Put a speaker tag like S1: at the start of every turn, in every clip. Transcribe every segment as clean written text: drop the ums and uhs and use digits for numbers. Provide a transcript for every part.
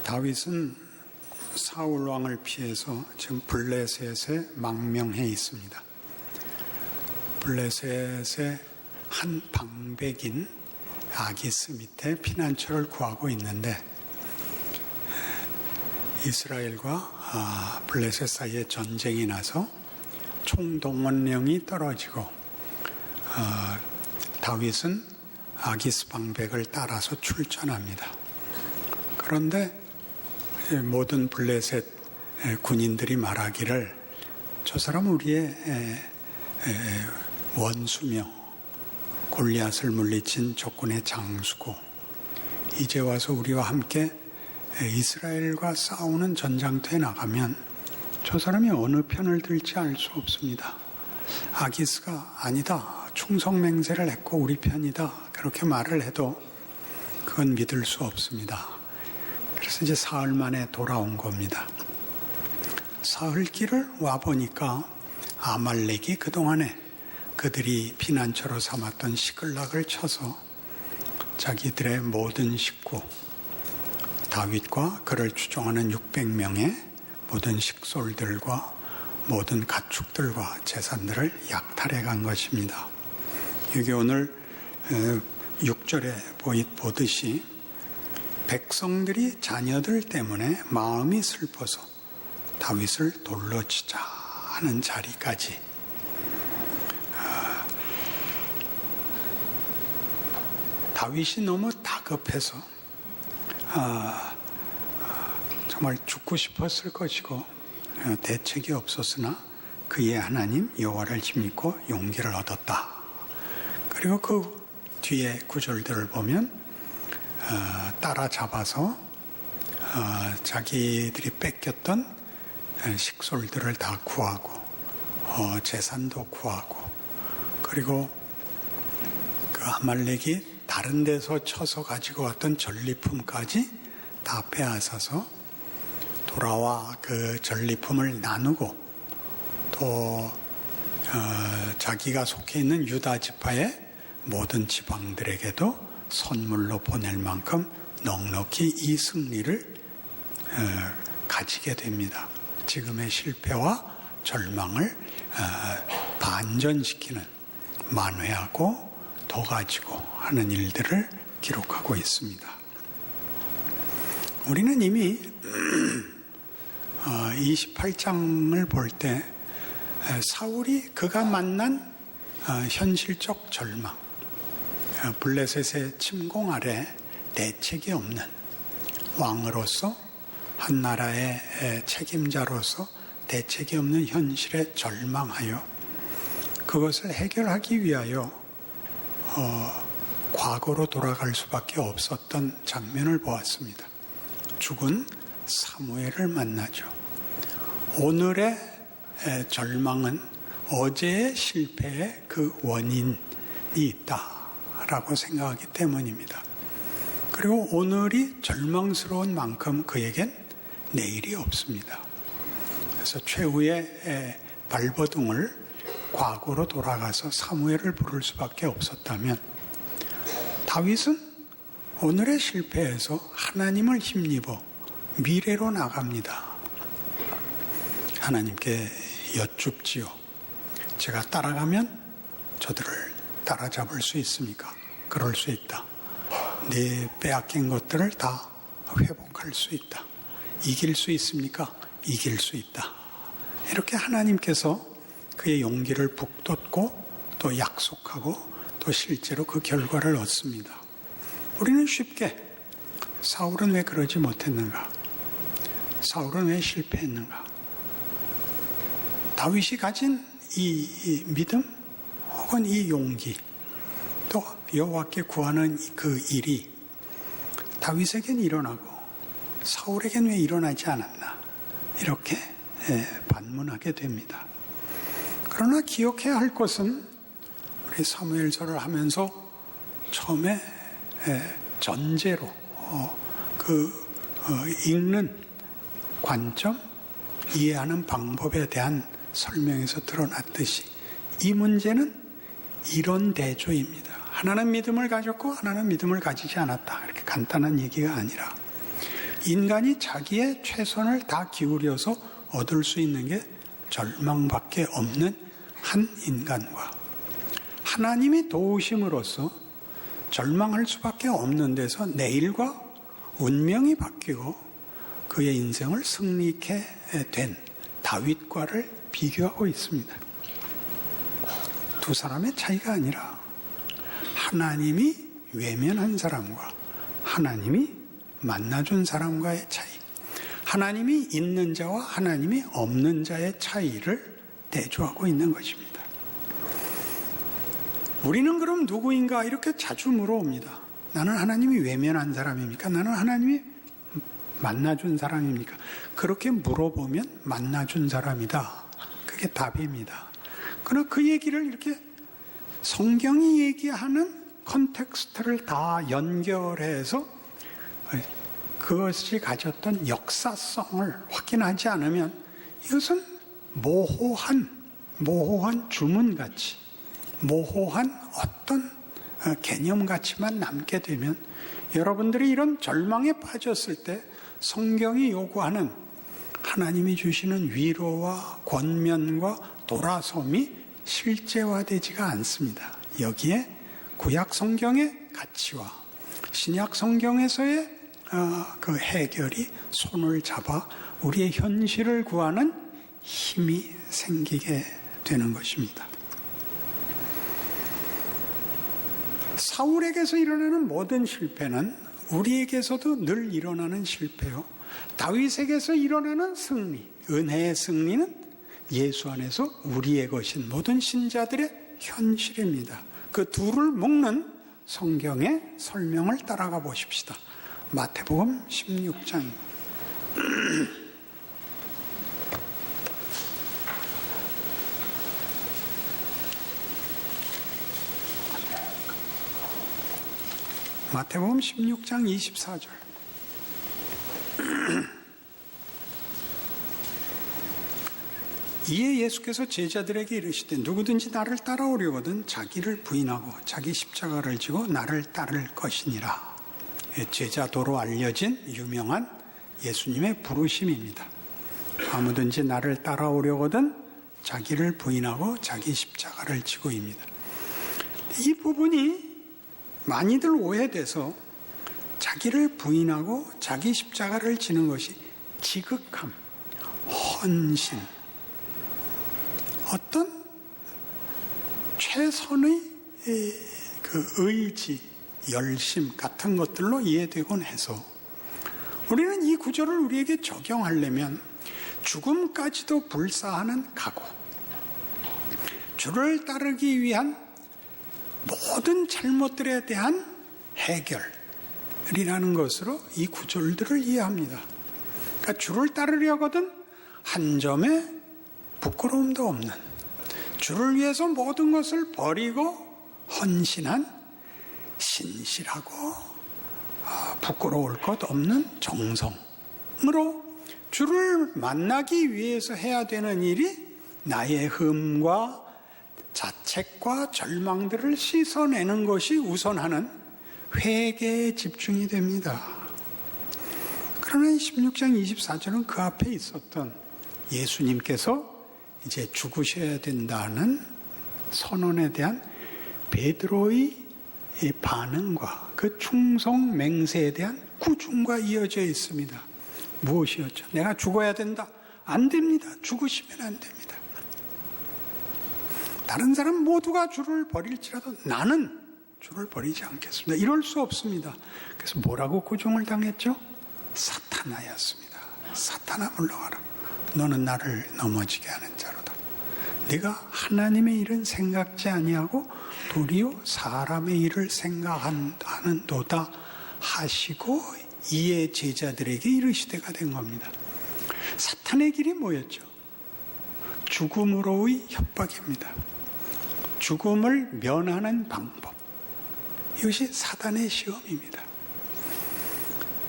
S1: 다윗은 사울 왕을 피해서 지금 블레셋에 망명해 있습니다. 블레셋의 한 방백인 아기스 밑에 피난처를 구하고 있는데, 이스라엘과 블레셋 사이에 전쟁이 나서 총동원령이 떨어지고 다윗은 아기스 방백을 따라서 출전합니다. 그런데 모든 블레셋 군인들이 말하기를 저 사람은 우리의 원수며 골리앗을 물리친 적군의 장수고 이제 와서 우리와 함께 이스라엘과 싸우는 전장터에 나가면 저 사람이 어느 편을 들지 알 수 없습니다. 아기스가 아니다, 충성맹세를 했고 우리 편이다, 그렇게 말을 해도 그건 믿을 수 없습니다. 그래서 이제 사흘 만에 돌아온 겁니다. 사흘길을 와보니까 아말렉이 그동안에 그들이 피난처로 삼았던 시글락을 쳐서 자기들의 모든 식구, 다윗과 그를 추종하는 600명의 모든 식솔들과 모든 가축들과 재산들을 약탈해 간 것입니다. 이게 오늘 6절에 보듯이 백성들이 자녀들 때문에 마음이 슬퍼서 다윗을 돌로 치자 하는 자리까지, 다윗이 너무 다급해서 정말 죽고 싶었을 것이고 대책이 없었으나 그의 하나님 여호와를 힘입고 용기를 얻었다. 그리고 그 뒤에 구절들을 보면 따라잡아서 자기들이 뺏겼던 식솔들을 다 구하고 재산도 구하고, 그리고 그 아말렉이 다른 데서 쳐서 가지고 왔던 전리품까지 다 빼앗아서 돌아와 그 전리품을 나누고, 또 자기가 속해 있는 유다 지파의 모든 지방들에게도 선물로 보낼 만큼 넉넉히 이 승리를 가지게 됩니다. 지금의 실패와 절망을 반전시키는, 만회하고 더 가지고 하는 일들을 기록하고 있습니다. 우리는 이미 28장을 볼 때 사울이 그가 만난 현실적 절망, 블레셋의 침공 아래 대책이 없는 왕으로서, 한 나라의 책임자로서 대책이 없는 현실에 절망하여 그것을 해결하기 위하여 과거로 돌아갈 수밖에 없었던 장면을 보았습니다. 죽은 사무엘을 만나죠. 오늘의 절망은 어제의 실패의 그 원인이 있다라고 생각하기 때문입니다. 그리고 오늘이 절망스러운 만큼 그에겐 내일이 없습니다. 그래서 최후의 발버둥을 과거로 돌아가서 사무엘을 부를 수밖에 없었다면, 다윗은 오늘의 실패에서 하나님을 힘입어 미래로 나갑니다. 하나님께 여쭙지요. 제가 따라가면 저들을 따라잡을 수 있습니까? 그럴 수 있다. 내 빼앗긴 것들을 다 회복할 수 있다. 이길 수 있습니까? 이길 수 있다. 이렇게 하나님께서 그의 용기를 북돋고 또 약속하고 또 실제로 그 결과를 얻습니다. 우리는 쉽게 사울은 왜 그러지 못했는가? 사울은 왜 실패했는가? 다윗이 가진 이 믿음 혹은 이 용기, 또 여호와께 구하는 그 일이 다윗에겐 일어나고 사울에겐 왜 일어나지 않았나? 이렇게 반문하게 됩니다. 그러나 기억해야 할 것은, 우리 사무엘서를 하면서 처음에 전제로 읽는 관점, 이해하는 방법에 대한 설명에서 드러났듯이 이 문제는 이런 대조입니다. 하나는 믿음을 가졌고 하나는 믿음을 가지지 않았다, 이렇게 간단한 얘기가 아니라 인간이 자기의 최선을 다 기울여서 얻을 수 있는 게 절망밖에 없는 한 인간과 하나님이 도우심으로써 절망할 수밖에 없는 데서 내일과 운명이 바뀌고 그의 인생을 승리케 된 다윗과를 비교하고 있습니다. 두 사람의 차이가 아니라 하나님이 외면한 사람과 하나님이 만나준 사람과의 차이, 하나님이 있는 자와 하나님이 없는 자의 차이를 대조하고 있는 것입니다. 우리는 그럼 누구인가 이렇게 자주 물어옵니다. 나는 하나님이 외면한 사람입니까? 나는 하나님이 만나준 사람입니까? 그렇게 물어보면 만나준 사람이다. 그게 답입니다. 그러나 그 얘기를 이렇게 성경이 얘기하는 컨텍스트를 다 연결해서 그것이 가졌던 역사성을 확인하지 않으면 이것은 모호한 주문같이, 모호한 어떤 개념같이만 남게 되면 여러분들이 이런 절망에 빠졌을 때 성경이 요구하는 하나님이 주시는 위로와 권면과 돌아섬이 실제화되지가 않습니다. 여기에 구약 성경의 가치와 신약 성경에서의 그 해결이 손을 잡아 우리의 현실을 구하는 힘이 생기게 되는 것입니다. 사울에게서 일어나는 모든 실패는 우리에게서도 늘 일어나는 실패요. 다윗에게서 일어나는 승리, 은혜의 승리는 예수 안에서 우리의 것인 모든 신자들의 현실입니다. 그 둘을 묶는 성경의 설명을 따라가 보십시다. 마태복음 16장입니다. 마태복음 16장 24절. 이에 예수께서 제자들에게 이르시되 누구든지 나를 따라오려거든 자기를 부인하고 자기 십자가를 지고 나를 따를 것이니라. 제자도로 알려진 유명한 예수님의 부르심입니다. 아무든지 나를 따라오려거든 자기를 부인하고 자기 십자가를 지고입니다. 이 부분이 많이들 오해돼서 자기를 부인하고 자기 십자가를 지는 것이 지극함, 헌신, 어떤 최선의 그 의지, 열심 같은 것들로 이해되곤 해서 우리는 이 구절을 우리에게 적용하려면 죽음까지도 불사하는 각오, 주를 따르기 위한 모든 잘못들에 대한 해결이라는 것으로 이 구절들을 이해합니다. 그러니까 주를 따르려거든 한 점의 부끄러움도 없는, 주를 위해서 모든 것을 버리고 헌신한 신실하고 부끄러울 것 없는 정성으로 주를 만나기 위해서 해야 되는 일이 나의 흠과 자책과 절망들을 씻어내는 것이 우선하는 회개에 집중이 됩니다. 그러나 16장 24절은 그 앞에 있었던 예수님께서 이제 죽으셔야 된다는 선언에 대한 베드로의 반응과 그 충성 맹세에 대한 꾸중과 이어져 있습니다. 무엇이었죠? 내가 죽어야 된다. 안 됩니다. 죽으시면 안 됩니다. 다른 사람 모두가 주를 버릴지라도 나는 주를 버리지 않겠습니다. 이럴 수 없습니다. 그래서 뭐라고 꾸중을 당했죠? 사탄아였습니다. 사탄아 물러가라. 너는 나를 넘어지게 하는 자로다. 네가 하나님의 일은 생각지 아니하고 도리어 사람의 일을 생각하는도다 하시고 이에 제자들에게 이르시되가 된 겁니다. 사탄의 길이 뭐였죠? 죽음으로의 협박입니다. 죽음을 면하는 방법. 이것이 사단의 시험입니다.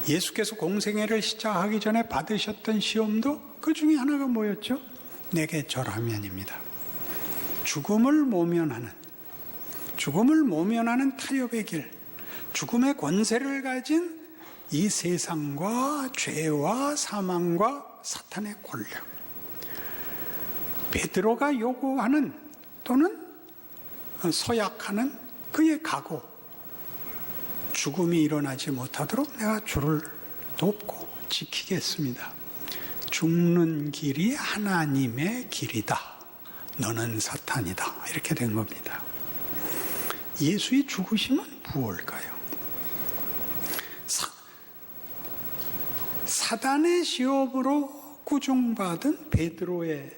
S1: 예수께서 공생애를 시작하기 전에 받으셨던 시험도 그 중에 하나가 뭐였죠? 내게 절하면입니다. 죽음을 모면하는 타협의 길, 죽음의 권세를 가진 이 세상과 죄와 사망과 사탄의 권력, 베드로가 요구하는 또는 서약하는 그의 각오, 죽음이 일어나지 못하도록 내가 주를 돕고 지키겠습니다. 죽는 길이 하나님의 길이다. 너는 사탄이다. 이렇게 된 겁니다. 예수의 죽으심은 무엇일까요? 사단의 시험으로 꾸중받은 베드로의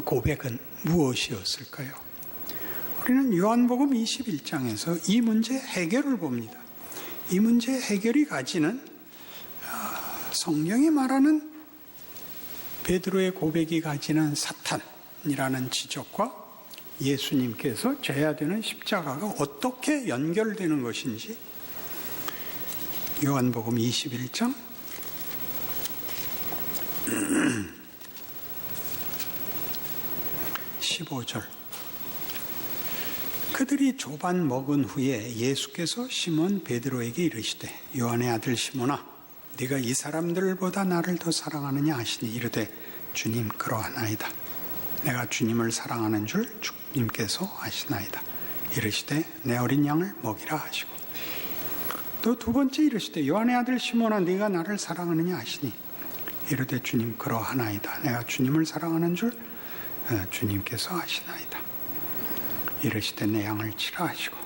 S1: 고백은 무엇이었을까요? 우리는 요한복음 21장에서 이 문제 해결을 봅니다. 이 문제 해결이 가지는 성경이 말하는 베드로의 고백이 가지는 사탄이라는 지적과 예수님께서 져야 되는 십자가가 어떻게 연결되는 것인지 요한복음 21장 15절. 그들이 조반 먹은 후에 예수께서 시몬 베드로에게 이르시되 요한의 아들 시몬아 네가 이 사람들보다 나를 더 사랑하느냐 하시니 이르되 주님 그러하나이다. 내가 주님을 사랑하는 줄 주님께서 아시나이다. 이르시되 내 어린 양을 먹이라 하시고 또 두 번째 이르시되 요한의 아들 시몬아 네가 나를 사랑하느냐 하시니 이르되 주님 그러하나이다. 내가 주님을 사랑하는 줄 주님께서 아시나이다. 이르시되 내 양을 치라 하시고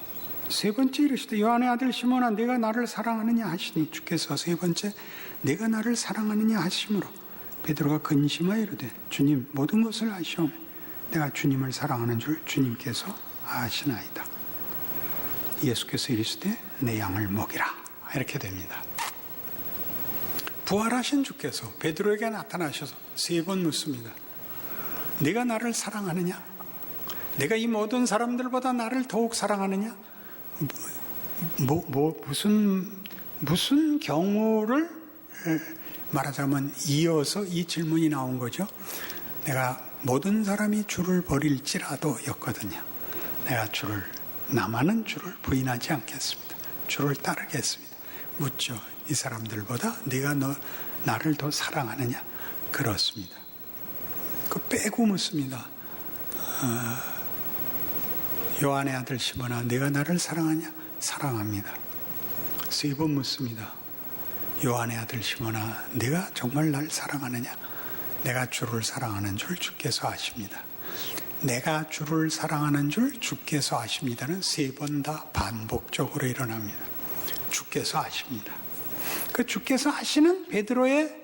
S1: 세 번째 이르시되 요한의 아들 시몬아 네가 나를 사랑하느냐 하시니 주께서 세 번째 네가 나를 사랑하느냐 하심으로 베드로가 근심하여 이르되 주님 모든 것을 아시오매 내가 주님을 사랑하는 줄 주님께서 아시나이다. 예수께서 이르시되 내 양을 먹이라. 이렇게 됩니다. 부활하신 주께서 베드로에게 나타나셔서 세 번 묻습니다. 네가 나를 사랑하느냐? 내가 이 모든 사람들보다 나를 더욱 사랑하느냐? 무슨 경우를 말하자면 이어서 이 질문이 나온 거죠. 내가 모든 사람이 주를 버릴지라도 였거든요. 내가 나만은 주를 부인하지 않겠습니다. 주를 따르겠습니다. 묻죠. 이 사람들보다 네가 나를 더 사랑하느냐? 그렇습니다. 그 빼고 묻습니다. 요한의 아들 시몬아 네가 나를 사랑하냐? 사랑합니다. 세 번 묻습니다. 요한의 아들 시몬아 네가 정말 날 사랑하느냐? 내가 주를 사랑하는 줄 주께서 아십니다. 내가 주를 사랑하는 줄 주께서 아십니다는 세 번 다 반복적으로 일어납니다. 주께서 아십니다. 그 주께서 아시는 베드로의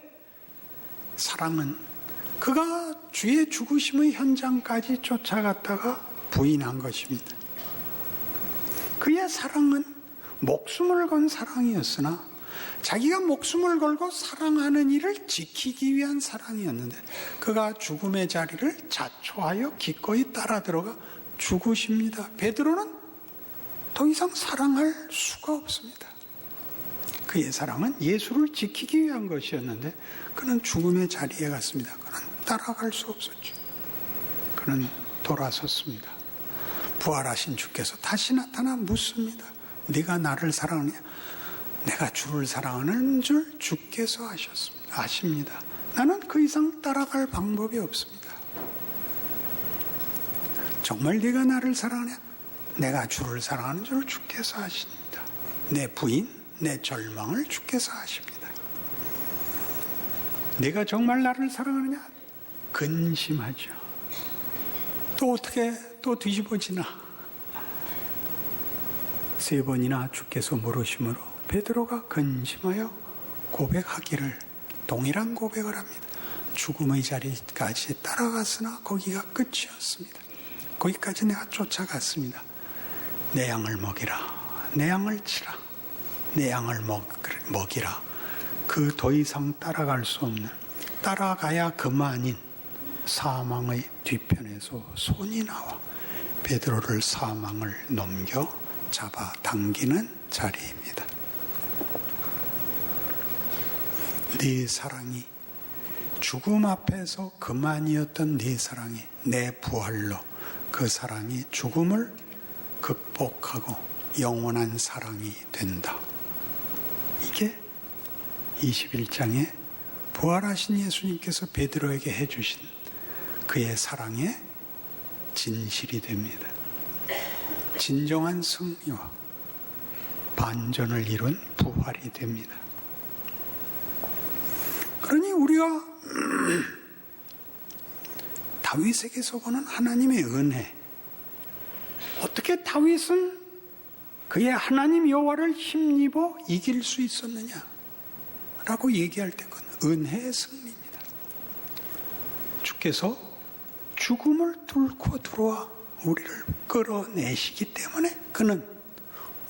S1: 사랑은 그가 주의 죽으심의 현장까지 쫓아갔다가 부인한 것입니다. 그의 사랑은 목숨을 건 사랑이었으나 자기가 목숨을 걸고 사랑하는 이를 지키기 위한 사랑이었는데 그가 죽음의 자리를 자초하여 기꺼이 따라 들어가 죽으십니다. 베드로는 더 이상 사랑할 수가 없습니다. 그의 사랑은 예수를 지키기 위한 것이었는데 그는 죽음의 자리에 갔습니다. 그는 따라갈 수 없었죠. 그는 돌아섰습니다. 부활하신 주께서 다시 나타나 묻습니다. 네가 나를 사랑하느냐? 내가 주를 사랑하는 줄 주께서 아십니다. 나는 그 이상 따라갈 방법이 없습니다. 정말 네가 나를 사랑하냐? 내가 주를 사랑하는 줄 주께서 아십니다. 내 부인, 내 절망을 주께서 아십니다. 네가 정말 나를 사랑하느냐? 근심하죠. 또 어떻게 또 뒤집어지나? 세 번이나 주께서 물으심으로 베드로가 근심하여 고백하기를 동일한 고백을 합니다. 죽음의 자리까지 따라갔으나 거기가 끝이었습니다. 거기까지 내가 쫓아갔습니다. 내 양을 먹이라. 내 양을 치라. 내 양을 먹이라. 그 더 이상 따라갈 수 없는, 따라가야 그만인 사망의 뒤편에서 손이 나와 베드로를 사망을 넘겨 잡아 당기는 자리입니다. 네 사랑이, 죽음 앞에서 그만이었던 네 사랑이 내 부활로 그 사랑이 죽음을 극복하고 영원한 사랑이 된다. 이게 21장에 부활하신 예수님께서 베드로에게 해주신 그의 사랑의 진실이 됩니다. 진정한 승리와 반전을 이룬 부활이 됩니다. 그러니 우리가 다윗에게서 보는 하나님의 은혜, 어떻게 다윗은 그의 하나님 여호와를 힘입어 이길 수 있었느냐 라고 얘기할 때 그건 은혜의 승리입니다. 주께서 죽음을 뚫고 들어와 우리를 끌어내시기 때문에 그는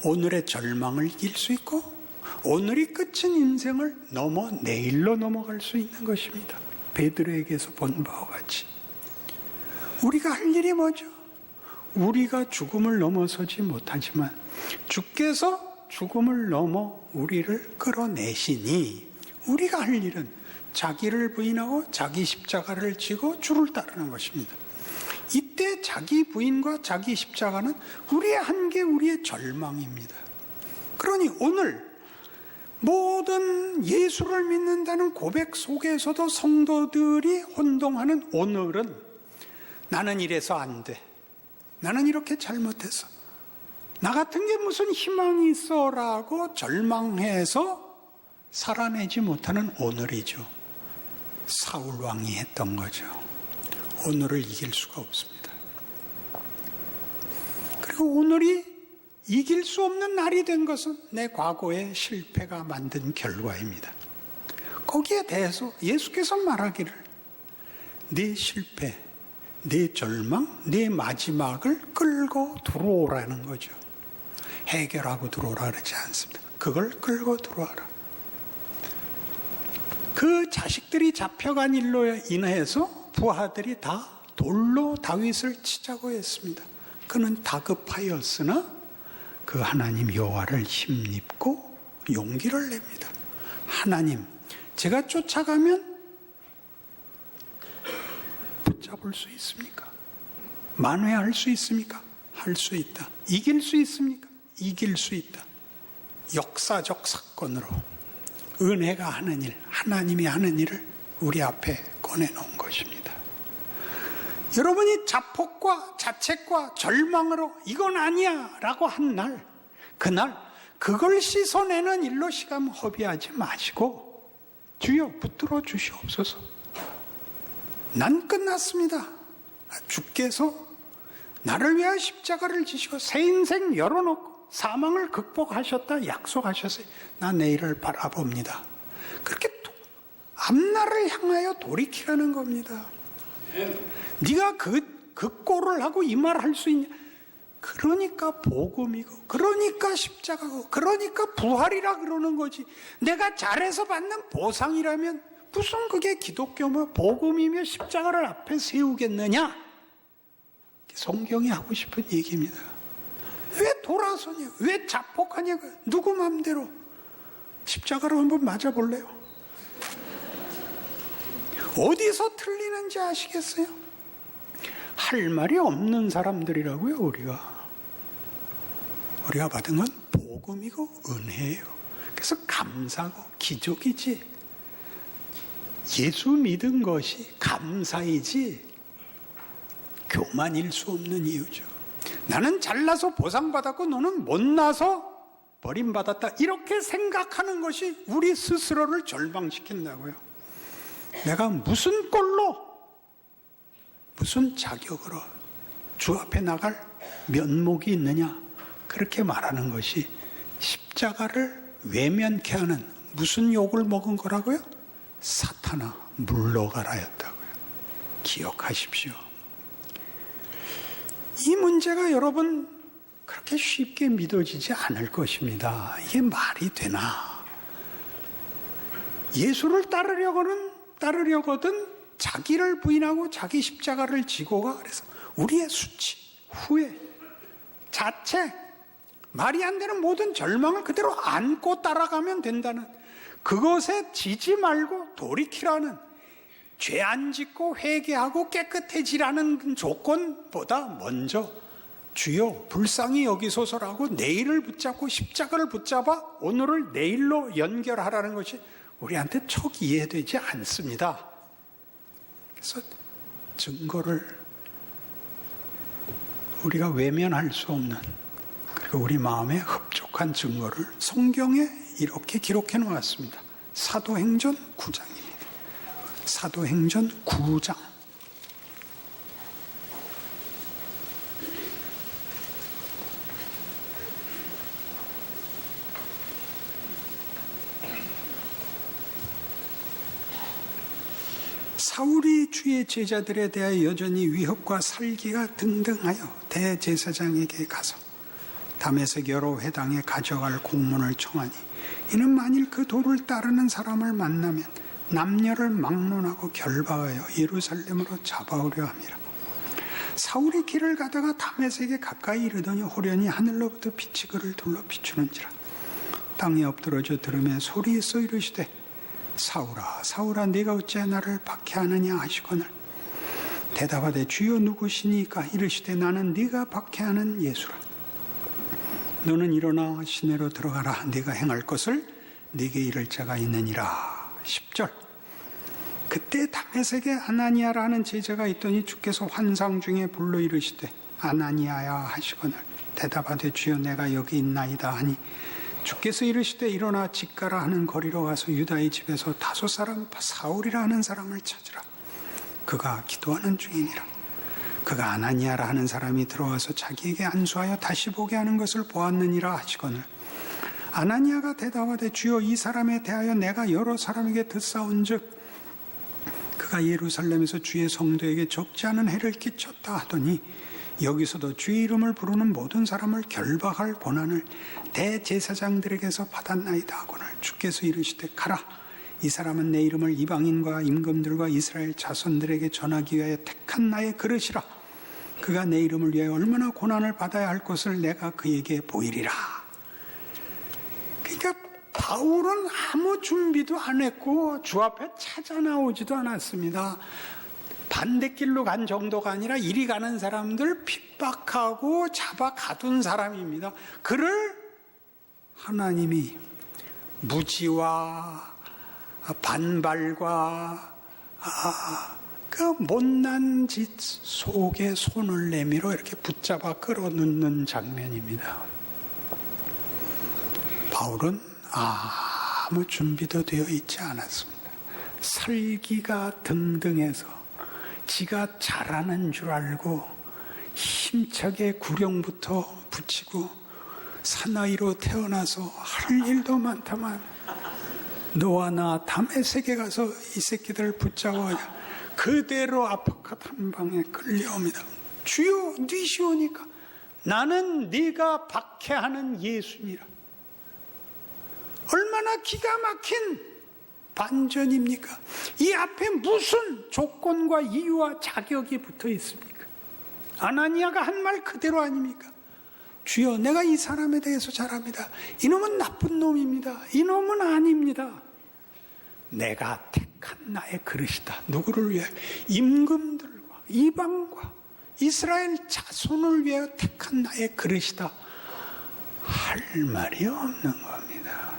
S1: 오늘의 절망을 이길 수 있고 오늘이 끝인 인생을 넘어 내일로 넘어갈 수 있는 것입니다. 베드로에게서 본 바와 같이 우리가 할 일이 뭐죠? 우리가 죽음을 넘어서지 못하지만 주께서 죽음을 넘어 우리를 끌어내시니 우리가 할 일은 자기를 부인하고 자기 십자가를 지고 주를 따르는 것입니다. 이때 자기 부인과 자기 십자가는 우리의 한계, 우리의 절망입니다. 그러니 오늘 모든 예수를 믿는다는 고백 속에서도 성도들이 혼동하는 오늘은 나는 이래서 안 돼. 나는 이렇게 잘못했어. 나 같은 게 무슨 희망이 있어 라고 절망해서 살아내지 못하는 오늘이죠. 사울 왕이 했던 거죠. 오늘을 이길 수가 없습니다. 그리고 오늘이 이길 수 없는 날이 된 것은 내 과거의 실패가 만든 결과입니다. 거기에 대해서 예수께서 말하기를 네 실패, 네 절망, 네 마지막을 끌고 들어오라는 거죠. 해결하고 들어오라 그러지 않습니다. 그걸 끌고 들어와라. 그 자식들이 잡혀간 일로 인해서 부하들이 다 돌로 다윗을 치자고 했습니다. 그는 다급하였으나 그 하나님 여호와를 힘입고 용기를 냅니다. 하나님, 제가 쫓아가면 붙잡을 수 있습니까? 만회할 수 있습니까? 할 수 있다. 이길 수 있습니까? 이길 수 있다. 역사적 사건으로 은혜가 하는 일, 하나님이 하는 일을 우리 앞에 꺼내놓은 것입니다. 여러분이 자폭과 자책과 절망으로 이건 아니야 라고 한 날, 그날 그걸 씻어내는 일로 시간 허비하지 마시고 주여 붙들어 주시옵소서. 난 끝났습니다. 주께서 나를 위하여 십자가를 지시고 새 인생 열어놓고 사망을 극복하셨다 약속하셨어요. 나 내일을 바라봅니다. 그렇게 앞날을 향하여 돌이키라는 겁니다. 네가 그 꼴을 하고 이 말 할 수 있냐? 그러니까 복음이고, 그러니까 십자가고, 그러니까 부활이라 그러는 거지. 내가 잘해서 받는 보상이라면 무슨 그게 기독교며 복음이며 십자가를 앞에 세우겠느냐? 성경이 하고 싶은 얘기입니다. 왜 돌아서냐? 왜 자폭하냐? 누구 마음대로 십자가로 한번 맞아볼래요? 어디서 틀리는지 아시겠어요? 할 말이 없는 사람들이라고요. 우리가 받은 건 복음이고 은혜예요. 그래서 감사고 기적이지, 예수 믿은 것이 감사이지 교만일 수 없는 이유죠. 나는 잘나서 보상받았고 너는 못나서 버림받았다, 이렇게 생각하는 것이 우리 스스로를 절망시킨다고요. 내가 무슨 꼴로, 무슨 자격으로 주 앞에 나갈 면목이 있느냐, 그렇게 말하는 것이 십자가를 외면케 하는, 무슨 욕을 먹은 거라고요? 사탄아 물러가라였다고요. 기억하십시오. 이 문제가 여러분 그렇게 쉽게 믿어지지 않을 것입니다. 이게 말이 되나? 예수를 따르려거든 자기를 부인하고 자기 십자가를 지고가, 그래서 우리의 수치, 후회, 자책, 말이 안 되는 모든 절망을 그대로 안고 따라가면 된다는, 그것에 지지 말고 돌이키라는, 죄 안 짓고 회개하고 깨끗해지라는 조건보다 먼저 주여 불쌍히 여기소서라고 내일을 붙잡고 십자가를 붙잡아 오늘을 내일로 연결하라는 것이 우리한테 척 이해되지 않습니다. 그래서 증거를 우리가 외면할 수 없는, 그리고 우리 마음에 흡족한 증거를 성경에 이렇게 기록해 놓았습니다. 사도행전 9장입니다. 사도행전 9장. 사울이 주의 제자들에 대하여 여전히 위협과 살기가 등등하여 대제사장에게 가서 다메섹 여러 회당에 가져갈 공문을 청하니 이는 만일 그 도를 따르는 사람을 만나면 남녀를 막론하고 결박하여 예루살렘으로 잡아오려 함이라. 사울이 길을 가다가 다메섹에 가까이 이르더니 호련히 하늘로부터 빛이 그를 둘러 비추는지라. 땅에 엎드러져 들으며 소리에서 이르시되 사울아 사울아 네가 어찌 나를 박해하느냐 하시거늘 대답하되 주여 누구시니까 이르시되 나는 네가 박해하는 예수라. 너는 일어나 시내로 들어가라. 네가 행할 것을 네게 이를 자가 있느니라. 10절. 그때 다메섹에 아나니아라는 제자가 있더니 주께서 환상 중에 불러 이르시되 아나니아야 하시거늘 대답하되 주여 내가 여기 있나이다 하니 주께서 이르시되 일어나 집가라 하는 거리로 가서 유다의 집에서 다섯 사람 사울이라 하는 사람을 찾으라. 그가 기도하는 중이니라. 그가 아나니아라 하는 사람이 들어와서 자기에게 안수하여 다시 보게 하는 것을 보았느니라 하시거늘 아나니아가 대답하되 주여 이 사람에 대하여 내가 여러 사람에게 듣사온즉 그가 예루살렘에서 주의 성도에게 적지 않은 해를 끼쳤다 하더니 여기서도 주의 이름을 부르는 모든 사람을 결박할 권한을 대제사장들에게서 받았나이다 하거늘 주께서 이르시되 가라. 이 사람은 내 이름을 이방인과 임금들과 이스라엘 자손들에게 전하기 위하여 택한 나의 그릇이라. 그가 내 이름을 위하여 얼마나 고난을 받아야 할 것을 내가 그에게 보이리라. 그러니까 바울은 아무 준비도 안 했고 주 앞에 찾아 나오지도 않았습니다. 반대길로 간 정도가 아니라 이리 가는 사람들 핍박하고 잡아 가둔 사람입니다. 그를 하나님이 무지와 반발과 그 못난 짓 속에 손을 내밀어 이렇게 붙잡아 끌어넣는 장면입니다. 바울은 아무 준비도 되어 있지 않았습니다. 살기가 등등해서 지가 잘하는 줄 알고 힘차게 구령부터 붙이고 사나이로 태어나서 할 일도 많다만 너와 나 다메섹에 가서 이 새끼들 붙잡아 그대로 아포칼 한 방에 끌려옵니다. 주여 니시오니까 나는 네가 박해하는 예수니라. 얼마나 기가 막힌 반전입니까? 이 앞에 무슨 조건과 이유와 자격이 붙어 있습니까? 아나니아가 한 말 그대로 아닙니까? 주여 내가 이 사람에 대해서 잘 압니다. 이놈은 나쁜 놈입니다. 이놈은 아닙니다. 내가 택한 나의 그릇이다. 누구를 위해? 임금들과 이방과 이스라엘 자손을 위하여 택한 나의 그릇이다. 할 말이 없는 겁니다.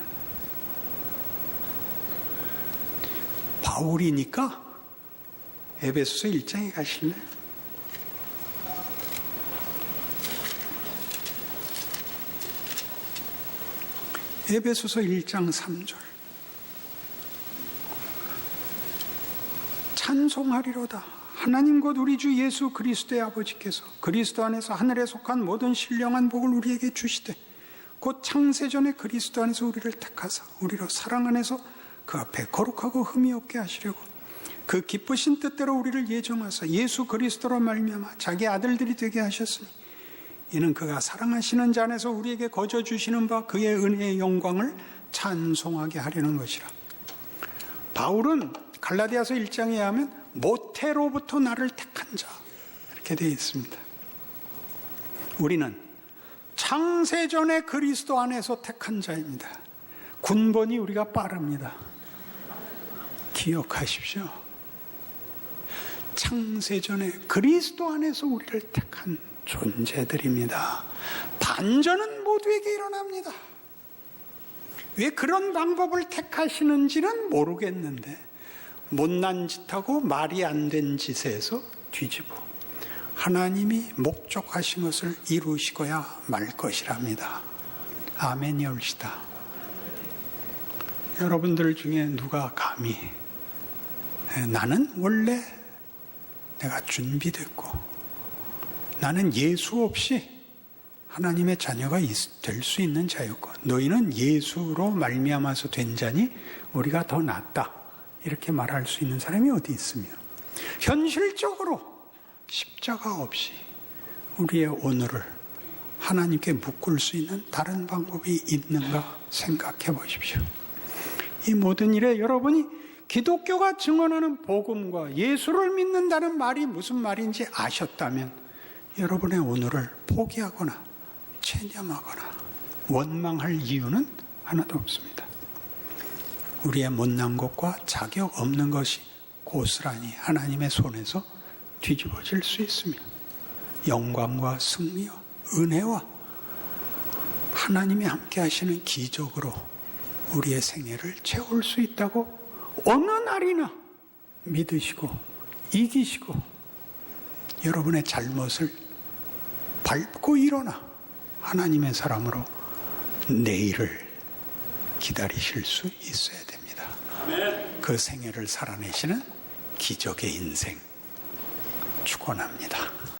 S1: 바울이니까 에베소서 1장에 가실래요? 에베소서 1장 3절 찬송하리로다. 하나님 곧 우리 주 예수 그리스도의 아버지께서 그리스도 안에서 하늘에 속한 모든 신령한 복을 우리에게 주시되 곧 창세전에 그리스도 안에서 우리를 택하사 우리로 사랑 안에서 그 앞에 거룩하고 흠이 없게 하시려고 그 기쁘신 뜻대로 우리를 예정하사 예수 그리스도로 말미암아 자기 아들들이 되게 하셨으니 이는 그가 사랑하시는 자 안에서 우리에게 거저 주시는 바 그의 은혜의 영광을 찬송하게 하려는 것이라. 바울은 갈라디아서 1장에 하면 모태로부터 나를 택한 자 이렇게 되어 있습니다. 우리는 창세전에 그리스도 안에서 택한 자입니다. 군번이 우리가 빠릅니다. 기억하십시오. 창세전에 그리스도 안에서 우리를 택한 존재들입니다. 반전은 모두에게 일어납니다. 왜 그런 방법을 택하시는지는 모르겠는데 못난 짓하고 말이 안 된 짓에서 뒤집어 하나님이 목적하신 것을 이루시고야 말 것이랍니다. 아멘이 옳시다. 여러분들 중에 누가 감히 나는 원래 내가 준비됐고 나는 예수 없이 하나님의 자녀가 될 수 있는 자였고 너희는 예수로 말미암아서 된 자니 우리가 더 낫다 이렇게 말할 수 있는 사람이 어디 있으며 현실적으로 십자가 없이 우리의 오늘을 하나님께 묶을 수 있는 다른 방법이 있는가 생각해 보십시오. 이 모든 일에 여러분이 기독교가 증언하는 복음과 예수를 믿는다는 말이 무슨 말인지 아셨다면 여러분의 오늘을 포기하거나 체념하거나 원망할 이유는 하나도 없습니다. 우리의 못난 것과 자격 없는 것이 고스란히 하나님의 손에서 뒤집어질 수 있으며 영광과 승리와 은혜와 하나님이 함께 하시는 기적으로 우리의 생애를 채울 수 있다고 어느 날이나 믿으시고 이기시고 여러분의 잘못을 밟고 일어나 하나님의 사람으로 내일을 기다리실 수 있어야 됩니다. 그 생애를 살아내시는 기적의 인생 축원합니다.